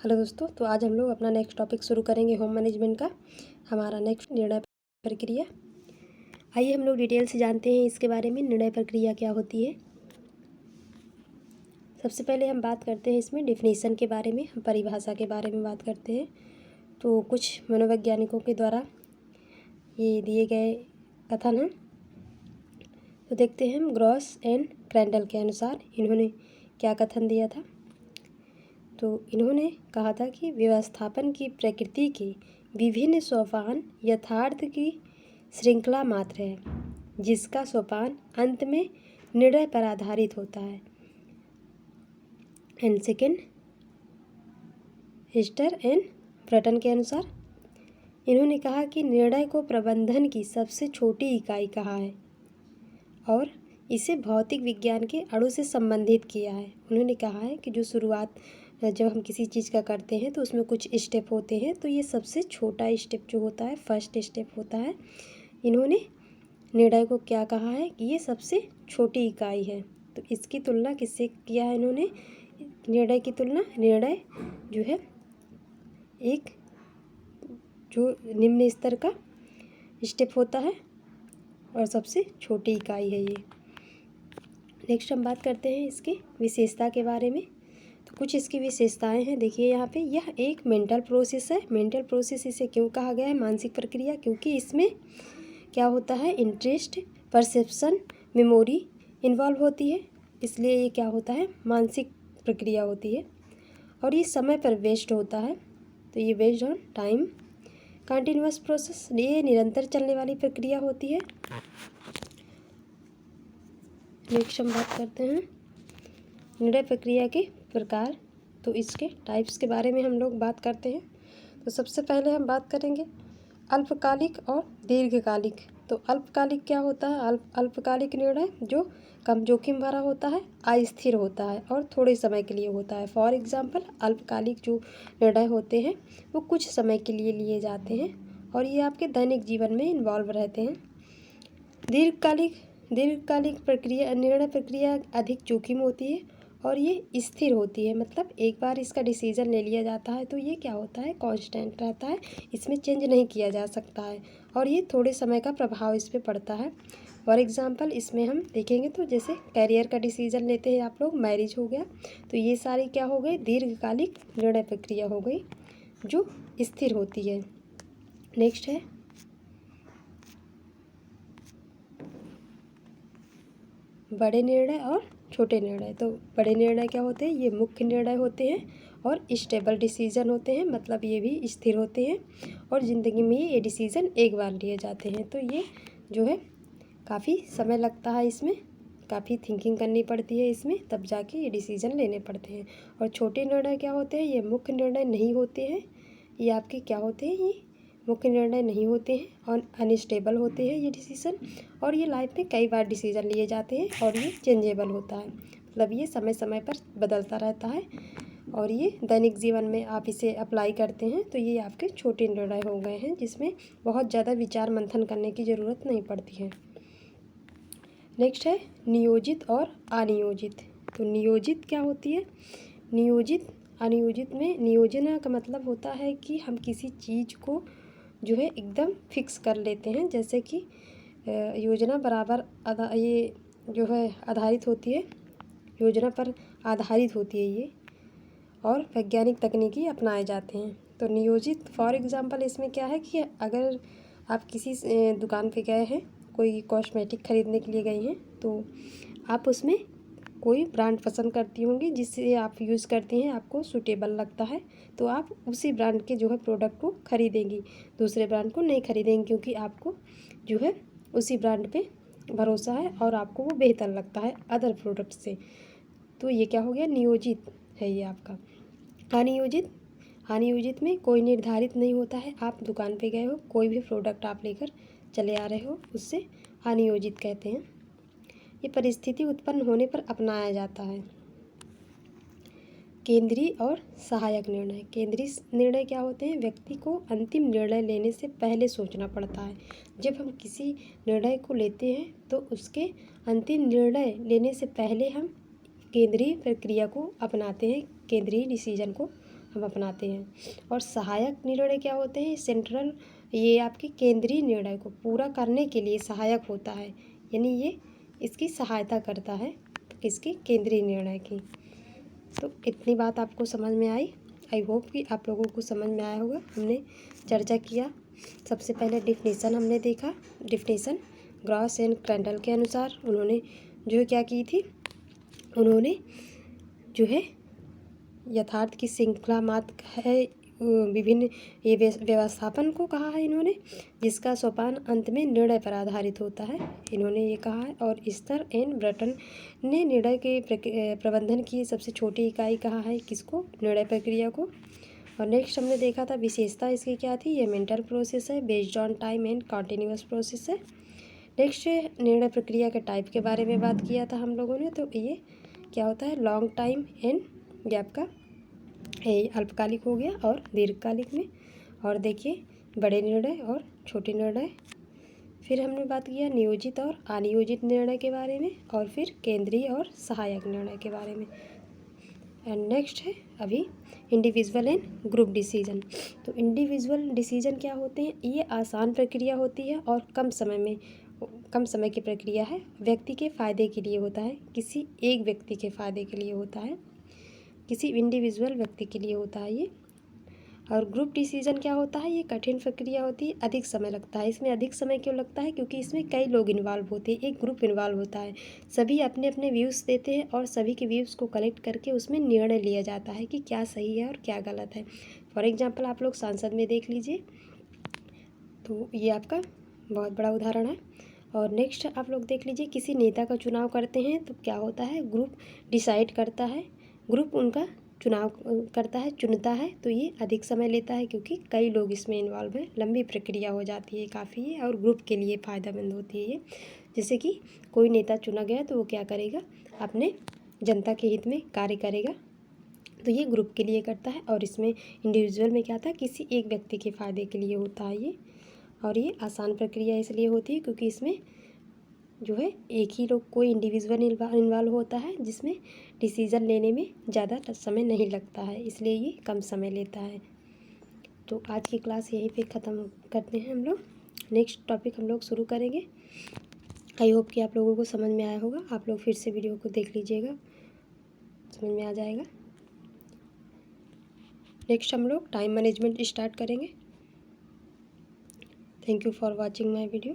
Hello दोस्तों, तो आज हम लोग अपना नेक्स्ट टॉपिक शुरू करेंगे होम मैनेजमेंट का। हमारा नेक्स्ट निर्णय प्रक्रिया। आइए हम लोग डिटेल से जानते हैं इसके बारे में, निर्णय प्रक्रिया क्या होती है। सबसे पहले हम बात करते हैं इसमें डेफिनेशन के बारे में, हम परिभाषा के बारे में बात करते हैं। तो कुछ मनोवैज्ञानिकों के द्वारा ये दिए गए कथन हैं, तो देखते हैं हम। ग्रॉस एंड क्रैंडल के अनुसार इन्होंने क्या कथन दिया था। तो इन्होंने कहा था कि व्यवस्थापन की प्रकृति के विभिन्न सोपान यथार्थ की श्रृंखला मात्र है, जिसका सोपान अंत में निर्णय पर आधारित होता है। एंड सेकेंड, हिस्टर एंड ब्रटन के अनुसार इन्होंने कहा कि निर्णय को प्रबंधन की सबसे छोटी इकाई कहा है और इसे भौतिक विज्ञान के अणु से संबंधित किया है। उन्होंने कहा है कि जो शुरुआत जब हम किसी चीज़ का करते हैं तो उसमें कुछ स्टेप होते हैं, तो ये सबसे छोटा स्टेप जो होता है, फर्स्ट स्टेप होता है। इन्होंने निर्णय को क्या कहा है कि ये सबसे छोटी इकाई है। तो इसकी तुलना किससे किया है इन्होंने? निर्णय की तुलना, निर्णय जो है एक जो निम्न स्तर का स्टेप होता है और सबसे छोटी इकाई है ये। नेक्स्ट हम बात करते हैं इसकी विशेषता के बारे में। तो कुछ इसकी विशेषताएं हैं, देखिए यहाँ पे। यह एक मेंटल प्रोसेस है। मेंटल प्रोसेस इसे क्यों कहा गया है, मानसिक प्रक्रिया? क्योंकि इसमें क्या होता है, इंटरेस्ट, परसेप्शन, मेमोरी इन्वॉल्व होती है, इसलिए ये क्या होता है, मानसिक प्रक्रिया होती है। और ये समय पर वेस्ट होता है, तो ये based on time. Continuous process, ये निरंतर चलने वाली प्रक्रिया होती है। नेक्स्ट हम बात करते हैं निर्णय प्रक्रिया के प्रकार। तो इसके टाइप्स के बारे में हम लोग बात करते हैं। तो सबसे पहले हम बात करेंगे अल्पकालिक और दीर्घकालिक। तो अल्पकालिक क्या होता है? अल्पकालिक निर्णय जो कम जोखिम भरा होता है, अस्थिर होता है और थोड़े समय के लिए होता है। फॉर एग्जांपल, अल्पकालिक जो निर्णय होते हैं वो कुछ समय के लिए लिए जाते हैं और ये आपके दैनिक जीवन में इन्वॉल्व रहते हैं। दीर्घकालिक प्रक्रिया, निर्णय प्रक्रिया अधिक जोखिम होती है और ये स्थिर होती है, मतलब एक बार इसका डिसीजन ले लिया जाता है तो ये क्या होता है, कांस्टेंट रहता है, इसमें चेंज नहीं किया जा सकता है और ये थोड़े समय का प्रभाव इस पर पड़ता है। फॉर एग्जांपल, इसमें हम देखेंगे तो जैसे कैरियर का डिसीजन लेते हैं आप लोग, मैरिज हो गया, तो ये सारी क्या हो गई, दीर्घकालिक निर्णय प्रक्रिया हो गई जो स्थिर होती है। नेक्स्ट है बड़े निर्णय और छोटे निर्णय। तो बड़े निर्णय क्या होते हैं, ये मुख्य निर्णय होते हैं और स्टेबल डिसीजन होते हैं, मतलब ये भी स्थिर होते हैं और ज़िंदगी में ये डिसीजन एक बार लिए जाते हैं। तो ये जो है काफ़ी समय लगता है, इसमें काफ़ी थिंकिंग करनी पड़ती है इसमें, तब जाके ये डिसीजन लेने पड़ते हैं। और छोटे निर्णय क्या होते हैं, ये मुख्य निर्णय नहीं होते हैं, ये आपके क्या होते हैं, ये मुख्य निर्णय नहीं होते हैं और अनस्टेबल होते हैं ये डिसीज़न, और ये लाइफ में कई बार डिसीज़न लिए जाते हैं और ये चेंजेबल होता है, मतलब ये समय समय पर बदलता रहता है और ये दैनिक जीवन में आप इसे अप्लाई करते हैं। तो ये आपके छोटे निर्णय हो गए हैं जिसमें बहुत ज़्यादा विचार मंथन करने की ज़रूरत नहीं पड़ती है। नेक्स्ट है नियोजित और अनियोजित। तो नियोजित क्या होती है, नियोजित अनियोजित में नियोजना का मतलब होता है कि हम किसी चीज़ को जो है एकदम फिक्स कर लेते हैं, जैसे कि योजना बराबर ये जो है आधारित होती है, योजना पर आधारित होती है ये, और वैज्ञानिक तकनीकी अपनाए जाते हैं। तो नियोजित, फॉर एग्जांपल, इसमें क्या है कि अगर आप किसी दुकान पे गए हैं, कोई कॉस्मेटिक ख़रीदने के लिए गई हैं, तो आप उसमें कोई ब्रांड पसंद करती होंगी जिससे आप यूज़ करती हैं, आपको सूटेबल लगता है, तो आप उसी ब्रांड के जो है प्रोडक्ट को ख़रीदेंगी, दूसरे ब्रांड को नहीं ख़रीदेंगी, क्योंकि आपको जो है उसी ब्रांड पे भरोसा है और आपको वो बेहतर लगता है अदर प्रोडक्ट से। तो ये क्या हो गया, नियोजित है ये आपका। अनियोजित में कोई निर्धारित नहीं होता है, आप दुकान पे गए हो, कोई भी प्रोडक्ट आप लेकर चले आ रहे हो, उससे अनियोजित कहते हैं। ये परिस्थिति उत्पन्न होने पर अपनाया जाता है। केंद्रीय और सहायक निर्णय। केंद्रीय निर्णय क्या होते हैं, व्यक्ति को अंतिम निर्णय लेने से पहले सोचना पड़ता है। जब हम किसी निर्णय को लेते हैं तो उसके अंतिम निर्णय लेने से पहले हम केंद्रीय प्रक्रिया को अपनाते हैं, केंद्रीय डिसीजन को हम अपनाते हैं। और सहायक निर्णय क्या होते हैं? सेंट्रल, ये आपके केंद्रीय निर्णय को पूरा करने के लिए सहायक होता है, यानी ये इसकी सहायता करता है किसकी? केंद्रीय निर्णय की। तो इतनी बात आपको समझ में आई। आई होप कि आप लोगों को समझ में आया होगा। हमने चर्चा किया, सबसे पहले डिफिनीसन हमने देखा। डिफिनीसन ग्रॉस एंड क्रेंडल के अनुसार उन्होंने जो क्या की थी, उन्होंने जो है यथार्थ की श्रृंखला मात्र है, विभिन्न ये व्यवस्थापन को कहा है इन्होंने, जिसका सोपान अंत में निर्णय पर आधारित होता है, इन्होंने ये कहा है। और स्तर एंड ब्रटन ने निर्णय के प्रबंधन की सबसे छोटी इकाई कहा है किसको? निर्णय प्रक्रिया को। और नेक्स्ट हमने देखा था विशेषता इसकी क्या थी? ये मेंटल प्रोसेस है, based on time and continuous process है। नेक्स्ट निर्णय प्रक्रिया के टाइप के बारे में बात किया था हम लोगों ने। तो ये क्या होता है? लॉन्ग टाइम एंड गैप का अल्पकालिक हो गया और दीर्घकालिक में। और देखिए बड़े निर्णय और छोटे निर्णय। फिर हमने बात किया नियोजित और अनियोजित निर्णय के बारे में, और फिर केंद्रीय और सहायक निर्णय के बारे में। एंड नेक्स्ट है अभी इंडिविजुअल एंड ग्रुप डिसीजन। तो इंडिविजुअल डिसीजन क्या होते हैं? ये आसान प्रक्रिया होती है और कम समय की प्रक्रिया है, व्यक्ति के फ़ायदे के लिए होता है, किसी एक व्यक्ति के फ़ायदे के लिए होता है, किसी इंडिविजुअल व्यक्ति के लिए होता है ये। और ग्रुप डिसीजन क्या होता है? ये कठिन प्रक्रिया होती है, अधिक समय लगता है। इसमें अधिक समय क्यों लगता है? क्योंकि इसमें कई लोग इन्वॉल्व होते हैं, एक ग्रुप इन्वॉल्व होता है, सभी अपने अपने व्यूज़ देते हैं और सभी के व्यूज़ को कलेक्ट करके उसमें निर्णय लिया जाता है कि क्या सही है और क्या गलत है। फॉर एग्जाम्पल आप लोग संसद में देख लीजिए, तो ये आपका बहुत बड़ा उदाहरण है। और नेक्स्ट आप लोग देख लीजिए, किसी नेता का चुनाव करते हैं तो क्या होता है? ग्रुप डिसाइड करता है, ग्रुप उनका चुनाव करता है, चुनता है। तो ये अधिक समय लेता है क्योंकि कई लोग इसमें इन्वॉल्व हैं, लंबी प्रक्रिया हो जाती है काफ़ी, और ग्रुप के लिए फ़ायदेमंद होती है ये। जैसे कि कोई नेता चुना गया तो वो क्या करेगा? अपने जनता के हित में कार्य करेगा, तो ये ग्रुप के लिए करता है। और इसमें इंडिविजुअल में क्या था? किसी एक व्यक्ति के फ़ायदे के लिए होता है ये। और ये आसान प्रक्रिया इसलिए होती है क्योंकि इसमें जो है एक ही लोग, कोई इंडिविजुअल इन्वॉल्व होता है, जिसमें डिसीज़न लेने में ज़्यादा समय नहीं लगता है, इसलिए ये कम समय लेता है। तो आज की क्लास यहीं पे ख़त्म करते हैं हम लोग। नेक्स्ट टॉपिक हम लोग शुरू करेंगे। आई होप कि आप लोगों को समझ में आया होगा। आप लोग फिर से वीडियो को देख लीजिएगा, समझ में आ जाएगा। नेक्स्ट हम लोग टाइम मैनेजमेंट स्टार्ट करेंगे। Thank you for watching my video.